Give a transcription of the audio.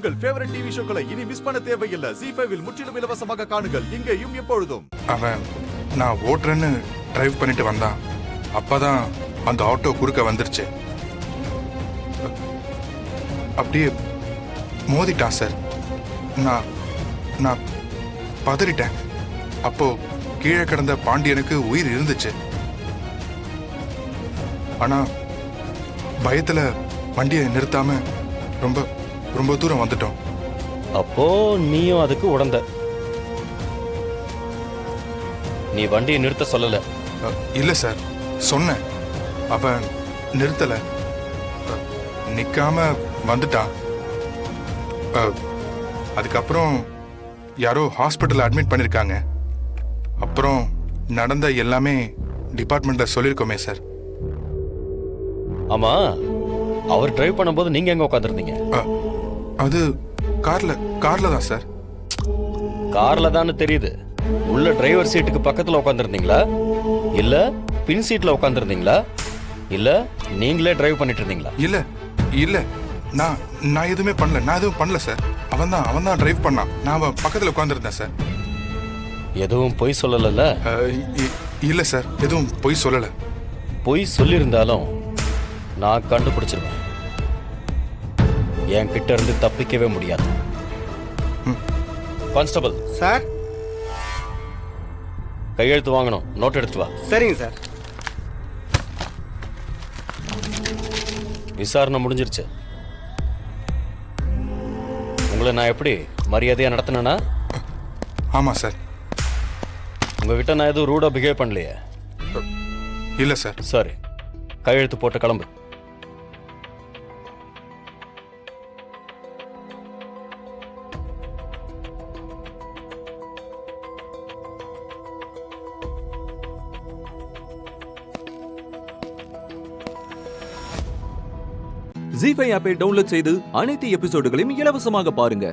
உங்கள் favourite TV ஷோக்களை இனி miss பண்ண தேவையில்லை. ZEE5 இல் முற்றிலும் இலவசமாக காணுங்கள், இங்கேயும் எப்பொழுதும். அவன் நான் ஓட்டுறேன்னு டிரைவ் பண்ணிட்டு வந்தான். அப்பதான் அந்த ஆட்டோ குறுக்க வந்துருச்சு. அப்படியே மோதிட்டான் சார். நான் பதறிட்டேன். அப்போ கீழே கிடந்த பாண்டியனுக்கு உயிர் இருந்துச்சு. ஆனா பயத்துல வண்டியை நிறுத்தாம ரொம்ப ரொம்ப தூரம் வந்துட்டோம். அப்போ நீயும் அதுக்கு உடந்த. நீ வண்டியை நிறுத்த சொல்லல? இல்ல சார், சொன்னேன். அவன் நிறுத்தல. நிக்காம வந்துட்டான். அதுக்கப்புறம் யாரோ ஹாஸ்பிட்டல் அட்மிட் பண்ணிருக்காங்க. அப்புறம் நடந்த எல்லாமே டிபார்ட்மெண்ட்ல சொல்லிருக்கோமே சார். ஆமா, அவர் டிரைவ் பண்ணும்போது நீங்க எங்க உட்காந்துருந்தீங்க? அது கார்ல தான் சார். கார்ல தானே தெரியுது. உள்ள டிரைவர் சீட்டுக்கு பக்கத்துல உட்காந்துருந்தீங்களா, இல்ல பின் சீட்ல உட்காந்துருந்தீங்களா, இல்ல நீங்களே டிரைவ் பண்ணிட்டு இருந்தீங்களா? இல்ல நான் எதுவுமே பண்ணல. நான் எதுவும் பண்ணல சார். அவன் தான் டிரைவ் பண்ணான். நான் அவன் பக்கத்துல உட்காந்துருந்தேன் சார். எதுவும் பொய் சொல்லல? இல்ல சார், எதுவும் பொய் சொல்லல. பொய் சொல்லியிருந்தாலும் நான் கண்டுபிடிச்சிருவேன். என் கிட்ட இருந்து தப்பிக்கவே முடியாது. கான்ஸ்டபிள் சார், கையெழுத்து வாங்கணும். நோட் எடுத்துட்டு வா. சரிங்க சார். விசாரணை முடிஞ்சிருச்சு. உங்களை நான் எப்படி மரியாதையா நடத்தினேனா? ஆமா சார். உங்ககிட்ட நான் எதுவும் ரூடா பிஹேவ் பண்ணலையே? இல்ல சார். சரி, கையெழுத்து போட்டு கிளம்பு. ZEE5 ஆப்பை டவுன்லோட் செய்து அனைத்து எபிசோடுகளையும் இலவசமாக பாருங்க.